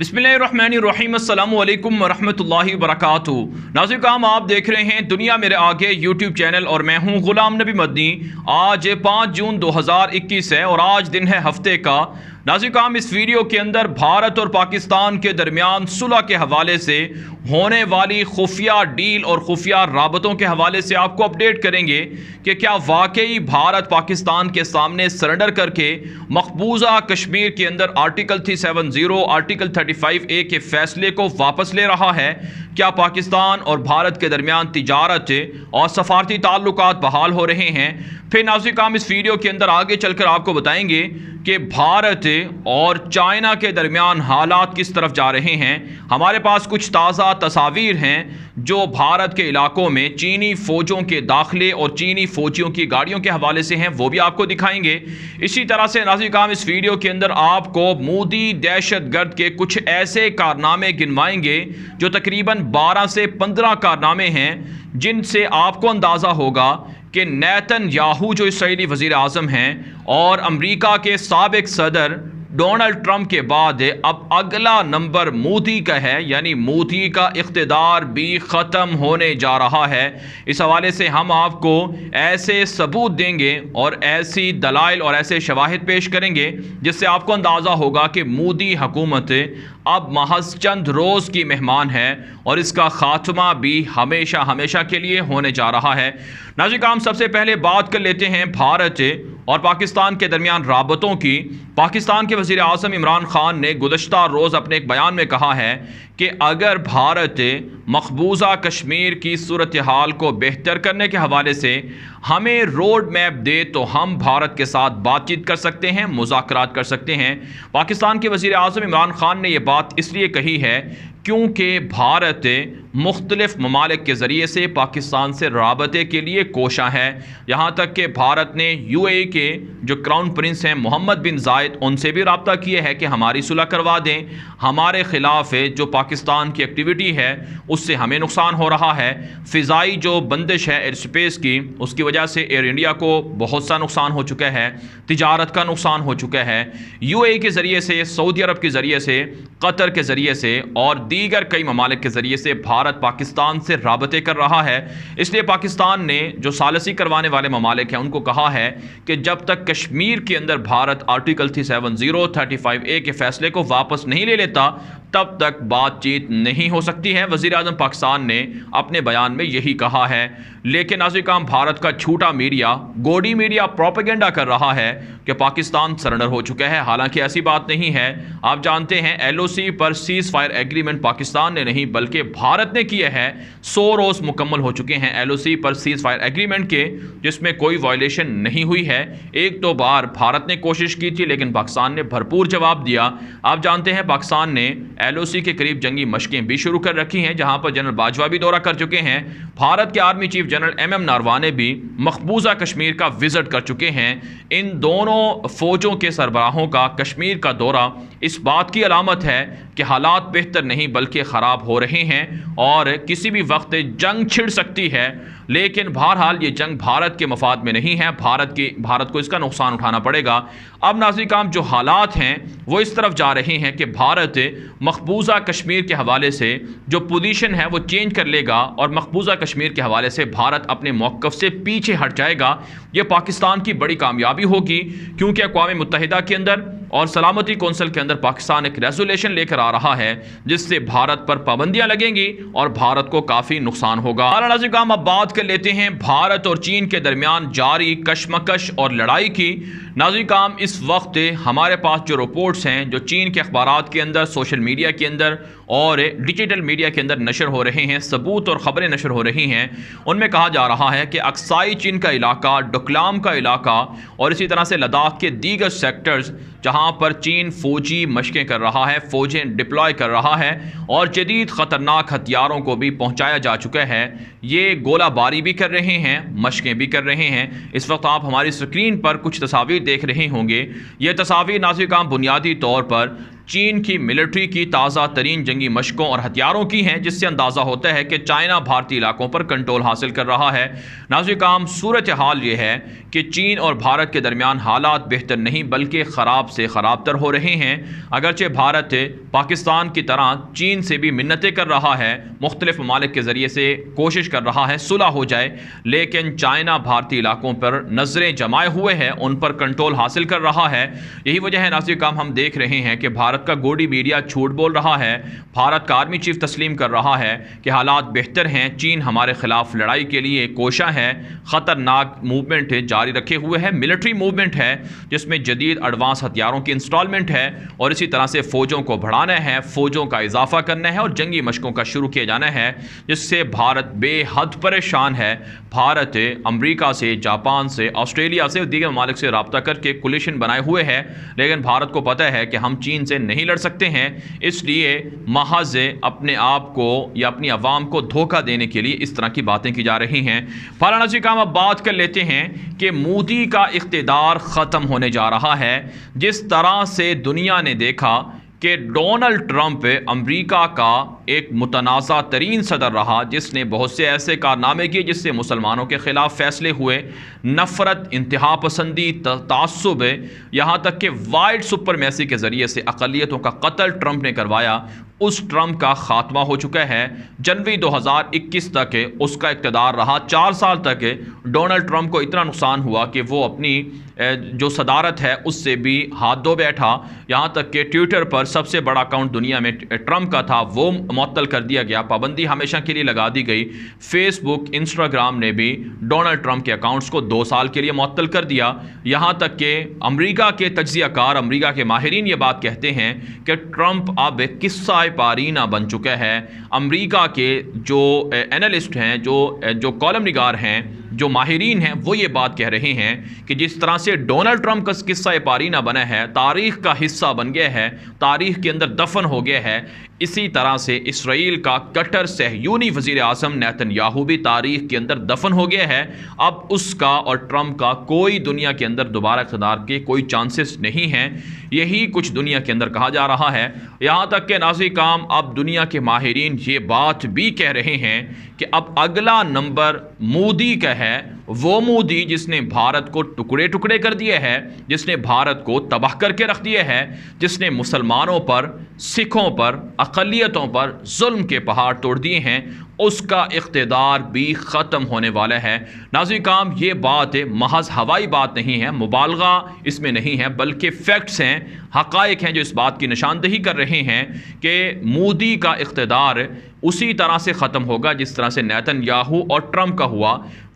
बिस्मिल्लाहिर्रहमानिर्रहीम अस्सलामु अलैकुम वरहमतुल्लाहि वबरकातुहू। नाज़रीन, आप देख रहे हैं दुनिया मेरे आगे यूट्यूब चैनल और मैं हूं गुलाम नबी मदनी। आज 5 जून 2021 है और आज दिन है हफ्ते का। नाज़रीन, इस वीडियो के अंदर भारत और पाकिस्तान के दरमियान सुलह के हवाले से होने वाली खुफिया डील और खुफिया राबतों के हवाले से आपको अपडेट करेंगे कि क्या वाकई भारत पाकिस्तान के सामने सरेंडर करके मकबूजा कश्मीर के अंदर आर्टिकल 370 आर्टिकल 35A के फैसले को वापस ले रहा है। क्या पाकिस्तान और भारत के दरमियान तिजारत और सफारती ताल्लुकात बहाल हो रहे हैं। फिर नाज़रीन, इस वीडियो के अंदर आगे चलकर आपको बताएंगे कि भारत और चाइना के दरमियान हालात किस तरफ जा रहे हैं। हमारे पास कुछ ताज़ा तस्वीर हैं जो भारत के इलाकों में चीनी फ़ौजों के दाखिले और चीनी फ़ौजियों की गाड़ियों के हवाले से हैं, वो भी आपको दिखाएंगे। इसी तरह से नाज़रीन, इस वीडियो के अंदर आपको मोदी दहशतगर्द के कुछ ऐसे कारनामे गिनवाएंगे जो तकरीबन 12 से 15 कारनामे हैं जिनसे आपको अंदाज़ा होगा कि नेतन्याहू जो इस्राईली वज़ीर आज़म हैं और अमेरिका के साबिक़ सदर डोनाल्ड ट्रंप के बाद अब अगला नंबर मोदी का है, यानी मोदी का इख्तिदार भी ख़त्म होने जा रहा है। इस हवाले से हम आपको ऐसे सबूत देंगे और ऐसी दलाइल और ऐसे शवाहिद पेश करेंगे जिससे आपको अंदाज़ा होगा कि मोदी हुकूमत अब महज चंद रोज़ की मेहमान है और इसका ख़ात्मा भी हमेशा हमेशा के लिए होने जा रहा है। नाज़रीन, हम सबसे पहले बात कर लेते हैं भारत और पाकिस्तान के दरमियान राबतों की। पाकिस्तान के वज़ीर आज़म इमरान ख़ान ने गुज़श्ता रोज़ अपने एक बयान में कहा है कि अगर भारत मकबूजा कश्मीर की सूरत हाल को बेहतर करने के हवाले से हमें रोड मैप दे तो हम भारत के साथ बातचीत कर सकते हैं, मुज़ाकरात कर सकते हैं। पाकिस्तान के वज़ीर आज़म इमरान ख़ान ने यह बात इसलिए कही है क्योंकि भारत मुख्तलिफ़ ममालिक के ज़रिए से पाकिस्तान से राबते के लिए कोशा है। यहाँ तक कि भारत ने UAE के जो क्राउन प्रिंस हैं मोहम्मद बिन जायद, उनसे भी रब्ता किया है कि हमारी सुलह करवा दें। हमारे ख़िलाफ़ जो पाकिस्तान की एक्टिविटी है उससे हमें नुकसान हो रहा है। फ़िज़ाई जो बंदिश है एयर स्पेस की, उसकी वजह से एयर इंडिया को बहुत सा नुकसान हो चुका है, तिजारत का नुकसान हो चुका है। UAE के ज़रिए से, सऊदी अरब के ज़रिए से, कतर के ज़रिए से और दीगर कई ममालिक के ज़रिए से भारत पाकिस्तान से राबते कर रहा है। इसलिए पाकिस्तान ने जो सालसी करवाने वाले ममालिक हैं उनको कहा है कि जब तक कश्मीर के अंदर भारत आर्टिकल 370 35A के फैसले को वापस नहीं ले लेता तब तक बातचीत नहीं हो सकती है। वज़ीर आज़म पाकिस्तान ने अपने बयान में यही कहा है। लेकिन नाज़रीन, भारत का झूठा मीडिया, गोडी मीडिया प्रोपेगेंडा कर रहा है कि पाकिस्तान सरेंडर हो चुका है। हालांकि ऐसी बात नहीं है। आप जानते हैं LOC पर सीज़ फायर एग्रीमेंट पाकिस्तान ने नहीं बल्कि भारत ने किया है। 100 रोज़ मुकम्मल हो चुके हैं LOC पर सीज़ फायर एग्रीमेंट के, जिसमें कोई वायलेशन नहीं हुई है। 1-2 बार भारत ने कोशिश की थी लेकिन पाकिस्तान ने भरपूर जवाब दिया। आप जानते हैं पाकिस्तान ने LOC के करीब जंगी मशकें भी शुरू कर रखी हैं, जहां पर जनरल बाजवा भी दौरा कर चुके हैं। भारत के army chief general MM Naravane भी मकबूजा कश्मीर का विजिट कर चुके हैं। इन दोनों फौजों के सरबराहों का कश्मीर का दौरा इस बात की अलामत है कि हालात बेहतर नहीं बल्कि ख़राब हो रहे हैं और किसी भी वक्त जंग छिड़ सकती है। लेकिन बहरहाल ये जंग भारत के मफाद में नहीं है, भारत को इसका नुकसान उठाना पड़ेगा। अब नाज़रीन, जो हालात हैं वो इस तरफ जा रहे हैं कि भारत मकबूजा कश्मीर के हवाले से जो पोजीशन है वो चेंज कर लेगा और मकबूजा कश्मीर के हवाले से भारत अपने मौक़िफ़ से पीछे हट जाएगा। ये पाकिस्तान की बड़ी कामयाबी होगी क्योंकि अक़वाम मुत्तहिदा के अंदर और सलामती कौंसिल के अंदर पाकिस्तान एक रेजोल्यूशन लेकर आ रहा है जिससे भारत पर पाबंदियां लगेंगी और भारत को काफ़ी नुकसान होगा। नाज़रीन, अब बात कर लेते हैं भारत और चीन के दरमियान जारी कशमकश और लड़ाई की। नाज़रीन, इस वक्त हमारे पास जो रिपोर्ट्स हैं जो चीन के अखबारात के अंदर, सोशल मीडिया के अंदर और डिजिटल मीडिया के अंदर नशर हो रहे हैं, सबूत और ख़बरें नशर हो रही हैं, उनमें कहा जा रहा है कि अक्साई चीन का इलाका, डोकलाम का इलाका और इसी तरह से लद्दाख के दीगर सेक्टर्स जहां पर चीन फ़ौजी मशकें कर रहा है, फ़ौजें डिप्लॉय कर रहा है और जदीद ख़तरनाक हथियारों को भी पहुंचाया जा चुका है। ये गोलाबारी भी कर रहे हैं, मशकें भी कर रहे हैं। इस वक्त आप हमारी स्क्रीन पर कुछ तस्वीर देख रहे होंगे। ये तस्वीर नाज़रीन बुनियादी तौर पर चीन की मिलिट्री की ताज़ा तरीन जंगी मशकों और हथियारों की हैं, जिससे अंदाज़ा होता है कि चाइना भारतीय इलाकों पर कंट्रोल हासिल कर रहा है। नाज़रीन काम सूरत हाल ये है कि चीन और भारत के दरमियान हालात बेहतर नहीं बल्कि ख़राब से ख़राब तर हो रहे हैं। अगरचे भारत पाकिस्तान की तरह चीन से भी मिन्नतें कर रहा है, मुख्तलिफ ममालिक के ज़रिए से कोशिश कर रहा है सुलह हो जाए, लेकिन चाइना भारतीय इलाकों पर नज़रें जमाए हुए है, उन पर कंट्रोल हासिल कर रहा है। यही वजह है नाज़रीन काम हम देख रहे हैं कि भारत का गोडी मीडिया झूठ बोल रहा है, भारत का आर्मी चीफ तस्लीम कर रहा है कि हालात बेहतर हैं, चीन हमारे खिलाफ लड़ाई के लिए कोशा है, ख़तरनाक मूवमेंट जारी रखे हुए है, मिलिट्री मूवमेंट है जिसमें जदीद एडवांस हथियारों की इंस्टॉलमेंट है और इसी तरह से फ़ौजों को बढ़ाना है, फ़ौजों का इजाफा करना है और जंगी मशकों का शुरू किया जाना है, जिससे भारत बेहद परेशान है। भारत अमरीका से, जापान से, ऑस्ट्रेलिया से, दीगर ममालिक से रब्ता करके कोलिशन बनाए हुए है, लेकिन भारत को पता है कि हम चीन से नहीं लड़ सकते हैं, इसलिए महज अपने आप को या अपनी आवाम को धोखा देने के लिए इस तरह की बातें की जा रही हैं। फलाना काम अब बात कर लेते हैं कि मोदी का इख्तिदार ख़त्म होने जा रहा है। जिस तरह से दुनिया ने देखा कि डोनाल्ड ट्रंप अमेरिका का एक मुतनाज़ा तरीन सदर रहा, जिसने बहुत से ऐसे कारनामे किए जिससे मुसलमानों के ख़िलाफ़ फ़ैसले हुए, नफ़रत, इंतहा पसंदी, तासुब, यहाँ तक कि वाइट सुपरमेसी के ज़रिए से अक़लियतों का कत्ल ट्रंप ने करवाया, उस ट्रंप का ख़ात्मा हो चुका है। जनवरी 2021 तक उसका इक़्तिदार रहा, 4 साल तक डोनाल्ड ट्रंप को इतना नुकसान हुआ कि वो अपनी जो सदारत है उससे भी हाथ धो बैठा। यहाँ तक कि ट्विटर पर सबसे बड़ा अकाउंट दुनिया में ट्रंप का था, वो मुअत्तल कर दिया गया, पाबंदी हमेशा के लिए लगा दी गई। फेसबुक, इंस्टाग्राम ने भी डोनाल्ड ट्रंप के अकाउंट्स को 2 साल के लिए मुअत्तल कर दिया। यहाँ तक कि अमेरिका के तज्ज़ियाकार, अमेरिका के माहिरीन ये बात कहते हैं कि ट्रंप अब किस्सा पारीना बन चुका है। अमेरिका के जो एनालिस्ट हैं, जो कॉलम निगार हैं, जो माहिरीन हैं, वो ये बात कह रहे हैं कि जिस तरह से डोनाल्ड ट्रंप का किस्सा पारीना बना है, तारीख़ का हिस्सा बन गया है, तारीख़ के अंदर दफन हो गया है, इसी तरह से इसराइल का कट्टर सहयूनी वज़ीर आज़म नेतन्याहू भी तारीख़ के अंदर दफन हो गया है। अब उसका और ट्रंप का कोई दुनिया के अंदर दोबारा इक़्तिदार के कोई चांसेस नहीं हैं। यही कुछ दुनिया के अंदर कहा जा रहा है। यहाँ तक कि नाज़रीन काम अब दुनिया के माहिरीन ये बात भी कह रहे हैं कि अब अगला नंबर मोदी का है, वो मोदी जिसने भारत को टुकड़े टुकड़े कर दिए है, जिसने भारत को तबाह करके रख दिया है, जिसने मुसलमानों पर, सिखों पर, अक़लियतों पर जुल्म के पहाड़ तोड़ दिए हैं, उसका इक़्तिदार भी ख़त्म होने वाला है। नाज़रीन काम ये बात महज हवाई बात नहीं है, मुबालगा इसमें नहीं है, बल्कि फैक्ट्स हैं, हक़ाइक़ हैं जो इस बात की निशानदही कर रहे हैं कि मोदी का इक़्तिदार उसी तरह से ख़त्म होगा जिस तरह से नेतन्याहू और ट्रंप का हुआ,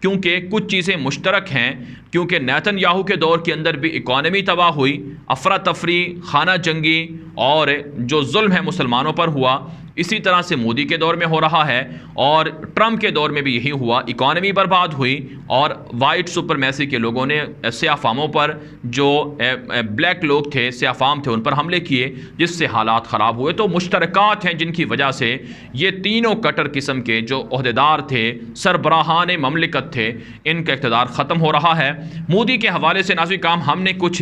क्योंकि कुछ चीज़ें मुश्तरक हैं। क्योंकि नेतन्याहू के दौर के अंदर भी इकॉनमी तबाह हुई, अफरा तफरी, खाना जंगी और जो जुल्म है मुसलमानों पर हुआ, इसी तरह से मोदी के दौर में हो रहा है और ट्रंप के दौर में भी यही हुआ, इकॉनमी बर्बाद हुई और वाइट सुपरमेसी के लोगों ने सियाफामों पर, जो ब्लैक लोग थे, सियाफाम थे, उन पर हमले किए, जिससे हालात ख़राब हुए। तो मुश्तरकात हैं जिनकी वजह से ये तीनों कट्टर किस्म के जो ओहदेदार थे, सरबराहान ममलिकत थे, इनका इक़्तिदार ख़त्म हो रहा है। मोदी के हवाले से नाज़रीन काम हमने कुछ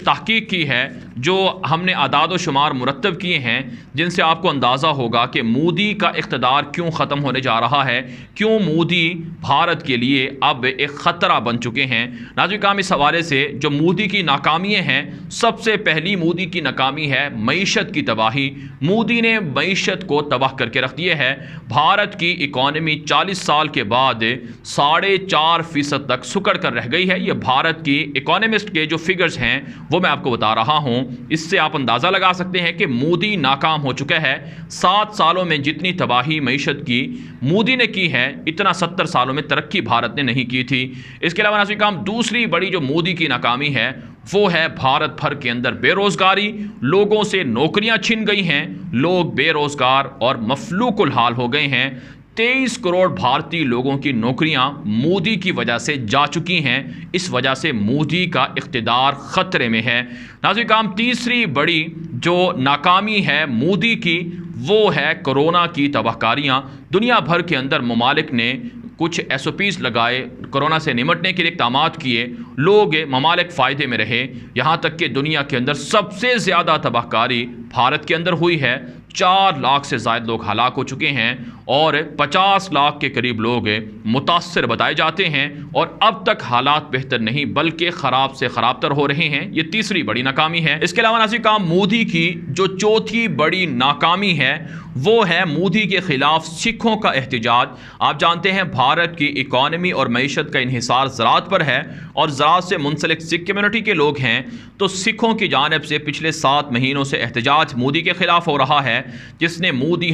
तहकीक की है, जो हमने आदाद व शुमार मुरतब किए हैं, जिनसे आपको अंदाज़ा होगा कि मोदी का इक़्तिदार क्यों ख़त्म होने जा रहा है, क्यों मोदी भारत के लिए अब एक ख़तरा बन चुके हैं। नाज़रीन काम इस हवाले से जो मोदी की नाकामियाँ हैं, सबसे पहली मोदी की नाकामी है मईशत की तबाही। मोदी ने मईशत को तबाह करके रख दिया है। भारत की इकॉनमी 40 साल के बाद 4.5% तक सुकड़ कर रह गई है। ये भारत की इकोनॉमिस्ट के जो फिगर्स हैं वो मैं आपको बता रहा हूँ। इससे आप अंदाज़ा लगा सकते हैं कि मोदी नाकाम हो चुका है। 7 सालों में जितनी तबाही मईशत की मोदी ने की है, इतना 70 सालों में तरक्की भारत ने नहीं की थी। इसके अलावा नाज़रीन काम दूसरी बड़ी जो मोदी की नाकामी है वो है भारत भर के अंदर बेरोज़गारी। लोगों से नौकरियां छिन गई हैं, लोग बेरोज़गार और मफलूकुल हाल हो गए हैं। 23 करोड़ भारतीय लोगों की नौकरियां मोदी की वजह से जा चुकी हैं। इस वजह से मोदी का इक़्तिदार ख़तरे में है। नाज़रीन काम तीसरी बड़ी जो नाकामी है मोदी की, वो है कोरोना की तबाहकारियाँ। दुनिया भर के अंदर ममालिक ने कुछ SOPs लगाए, कोरोना से निमटने के लिए इक़दाम किए, लोग ममालिक फ़ायदे में रहे। यहाँ तक कि दुनिया के अंदर सबसे ज़्यादा तबाहकारी भारत के अंदर हुई है। 4 लाख से ज़ायद लोग हलाक हो चुके हैं और 50 लाख के करीब लोग मुतासर बताए जाते हैं, और अब तक हालात बेहतर नहीं बल्कि ख़राब से ख़राब तर हो रहे हैं। ये तीसरी बड़ी नाकामी है। इसके अलावा नाज़रीन काम मोदी की जो चौथी बड़ी नाकामी है वो है मोदी के ख़िलाफ़ सिखों का एहतजाज। आप जानते हैं भारत की इकॉनमी और मईशत का इन्हिसार ज़राअत पर है और ज़राअत से मुंसलिक सिख कम्यूनिटी के लोग हैं, तो सिखों की जानिब से पिछले 7 महीनों से एहतजाज मोदी के ख़िलाफ़ हो रहा है, जिसने मोदी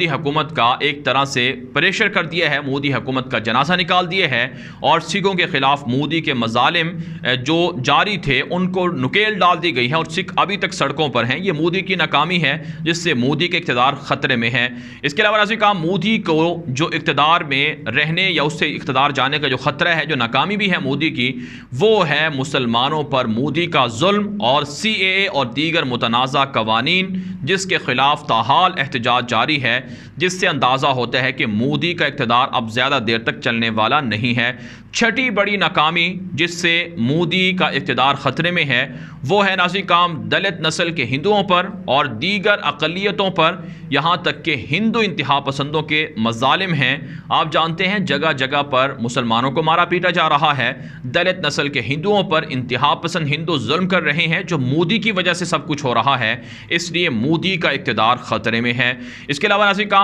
हुकूमत का एक तरह से प्रेशर कर दिया है, मोदी हुकूमत का जनाजा निकाल दिया है और सिखों के ख़िलाफ़ मोदी के मज़ालिम जो जारी थे उनको नुकेल डाल दी गई है और सिख अभी तक सड़कों पर हैं। ये मोदी की नाकामी है जिससे मोदी के इक़्तिदार ख़तरे में है। इसके अलावा नाज़रीन कहा मोदी को जो इक़्तिदार में रहने या उससे इक़्तिदार जाने का जो ख़तरा है, जो नाकामी भी है मोदी की, वो है मुसलमानों पर मोदी का जुल्म और CAA और दीगर मुतनाज़ा कवानीन जिसके ख़िलाफ़ ताहाल एहतजाज जारी है, जिससे अंदाज़ा होता है कि मोदी का इक़्तिदार अब ज़्यादा देर तक चलने वाला नहीं है। छठी बड़ी नाकामी जिससे मोदी का इक़्तिदार ख़तरे में है वो है नाज़रीन काम दलित नस्ल के हिंदुओं पर और दीगर अक़लियतों पर, यहाँ तक कि हिंदू इंतहा पसंदों के मज़ालिम हैं। आप जानते हैं जगह जगह पर मुसलमानों को मारा पीटा जा रहा है, दलित नस्ल के हिंदुओं पर इंतहा पसंद हिंदू जुल्म कर रहे हैं, जो मोदी की वजह से सब कुछ हो रहा है, इसलिए मोदी का इक़्तिदार ख़तरे में है। इसके अलावा नाज़रीन काम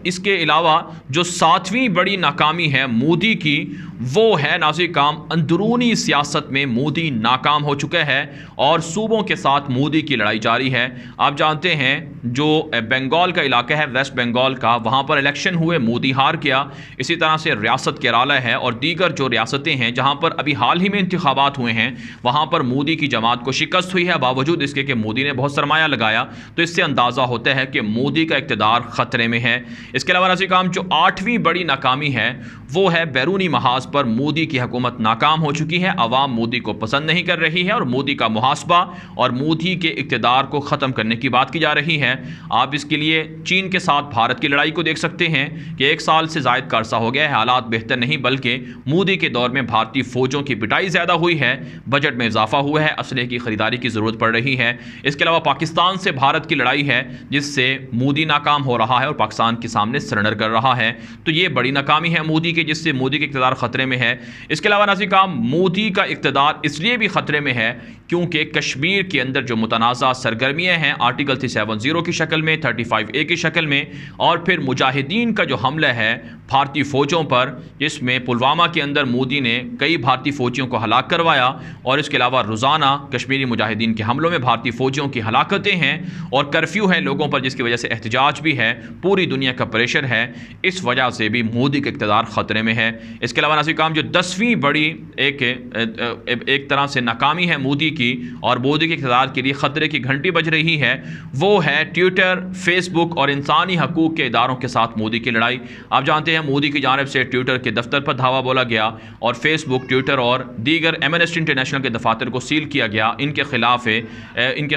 इसके अलावा जो 7वीं बड़ी नाकामी है मोदी की वो है नाज़रीन काम अंदरूनी सियासत में मोदी नाकाम हो चुका है और सूबों के साथ मोदी की लड़ाई जारी है। आप जानते हैं जो बंगाल का इलाका है, वेस्ट बंगाल का, वहाँ पर इलेक्शन हुए, मोदी हार गया। इसी तरह से रियासत केरला है और दीगर जो रियासतें हैं जहाँ पर अभी हाल ही में इंतखाबात हुए हैं वहाँ पर मोदी की जमात को शिकस्त हुई है, बावजूद इसके कि मोदी ने बहुत सरमाया लगाया। तो इससे अंदाज़ा होता है कि मोदी का इक़्तिदार ख़तरे में है। इसके अलावा नाज़रीन काम जो 8वीं बड़ी नाकामी है वो है बैरूनी महाज पर मोदी की हुकूमत नाकाम हो चुकी है। अवाम मोदी को पसंद नहीं कर रही है और मोदी का मुहासबा और मोदी के इक़्तिदार को ख़त्म करने की बात की जा रही है। आप इसके लिए चीन के साथ भारत की लड़ाई को देख सकते हैं कि 1 साल से ज़ायद का अरसा हो गया है, हालात बेहतर नहीं बल्कि मोदी के दौर में भारतीय फ़ौजों की पिटाई ज़्यादा हुई है, बजट में इजाफा हुआ है, असलहे की ख़रीदारी की ज़रूरत पड़ रही है। इसके अलावा पाकिस्तान से भारत की लड़ाई है जिससे मोदी नाकाम हो रहा है और पाकिस्तान के सामने सरेंडर कर रहा है। तो ये बड़ी नाकामी है मोदी की, जिससे मोदी के इक़्तिदार ख़तरे में है। इसके अलावा नाज़रीन काम मोदी का इक़्तिदार इसलिए भी ख़तरे में है क्योंकि कश्मीर के अंदर जो मुतनाज़ा सरगर्मियाँ हैं आर्टिकल 370 की शक्ल में, 35A की शक्ल में, और फिर मुजाहिदीन का जो हमला है भारतीय फ़ौजों पर, जिसमें पुलवामा के अंदर मोदी ने कई भारतीय फ़ौजियों को हलाक करवाया, और इसके अलावा रोज़ाना कश्मीरी मुजाहिदीन के हमलों में भारतीय फ़ौजियों की हलाकतें हैं और कर्फ्यू है लोगों पर, जिसकी वजह से एहतजाज भी है, पूरी दुनिया का प्रेशर है। इस वजह से भी मोदी का इक़्तिदार ख़तरे में है। इसके अलावा नाज़रीन काम जो 10वीं बड़ी एक तरह से नाकामी है मोदी की और मोदी के इक़्तिदार के लिए ख़तरे की घंटी बज रही है, वो है ट्विटर, फेसबुक और इंसानी हकूक़ के इदारों के साथ मोदी की लड़ाई। आप जानते हैं मोदी की जानिब से ट्विटर के दफ्तर पर धावा बोला गया और फेसबुक, ट्विटर और दीगर एमनेस्टी इंटरनेशनल के दफातर को सील किया गया। इनके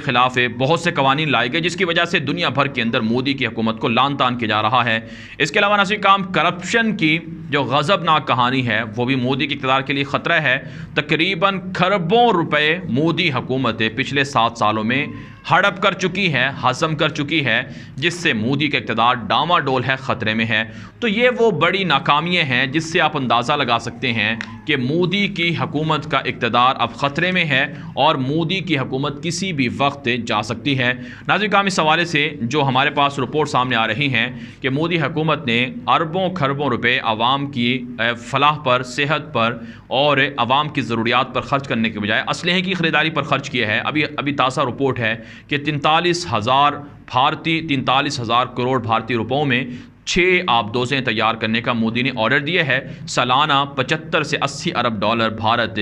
खिलाफ बहुत से कवानीन लाए गए जिसकी वजह से दुनिया भर के अंदर मोदी की हुकूमत को लान तान किया जा रहा है। इसके अलावा नाज़रीन काम करप्शन की जो गज़बनाक कहानी है वो भी मोदी के इक़्तिदार के लिए ख़तरा है। तकरीबन खरबों रुपए मोदी हुकूमत पिछले 7 सालों में हड़प कर चुकी है, हज़म कर चुकी है, जिससे मोदी का इक़्तिदार डामाडोल है, ख़तरे में है। तो ये वो बड़ी नाकामियाँ हैं जिससे आप अंदाज़ा लगा सकते हैं कि मोदी की हुकूमत का इक़्तिदार अब ख़तरे में है और मोदी की हुकूमत किसी भी वक्त जा सकती है। नाज़रीन काम इस हवाले से जो हमारे पास रिपोर्ट सामने आ रही हैं कि मोदी हुकूमत ने अरबों खरबों रुपए आवाम की फलाह पर, सेहत पर और आवाम की ज़रूरियात पर ख़र्च करने के बजाय असलहे की ख़रीदारी पर ख़र्च किया है। अभी ताज़ा रिपोर्ट है कि 43,000 करोड़ भारतीय रुपयों में 6 आबदोज़ें तैयार करने का मोदी ने ऑर्डर दिया है। सालाना 75 से 80 अरब डॉलर भारत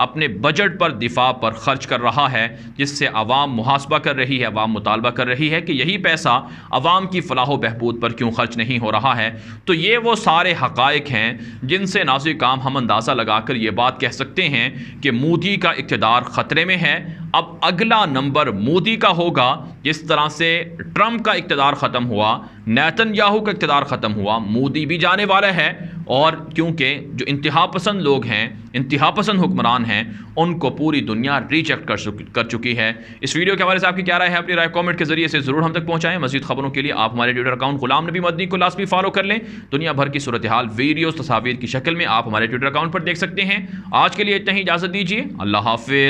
अपने बजट पर दिफा पर ख़र्च कर रहा है, जिससे अवाम मुहासबा कर रही है, अवाम मुतालबा कर रही है कि यही पैसा अवाम की फ़लाह बहबूद पर क्यों ख़र्च नहीं हो रहा है। तो ये वो सारे हक़ाइक़ हैं जिनसे नाज़रीन काम हम अंदाज़ा लगाकर ये बात कह सकते हैं कि मोदी का इक़्तिदार ख़तरे में है। अब अगला नंबर मोदी का होगा। जिस तरह से ट्रंप का इक़्तिदार ख़त्म हुआ, नेतन्याहू का इक़्तिदार ख़त्म हुआ, मोदी भी जाने वाला है और क्योंकि जो इंतहा पसंद लोग हैं, इंतहा पसंद हुक्मरान हैं, उनको पूरी दुनिया रिजेक्ट कर चुकी है। इस वीडियो के हवाले से आपकी क्या राय है? अपनी राय कमेंट के जरिए से जरूर हम तक पहुंचाएं। मज़ीद खबरों के लिए आप हमारे ट्विटर अकाउंट गुलाम नबी मदनी को लाजमी फॉलो कर लें। दुनिया भर की सूरत हाल वीडियोस तस्वीर की शक्ल में आप हमारे ट्विटर अकाउंट पर देख सकते हैं। आज के लिए इतना ही, इजाज़त दीजिए। अल्लाह हाफिज़।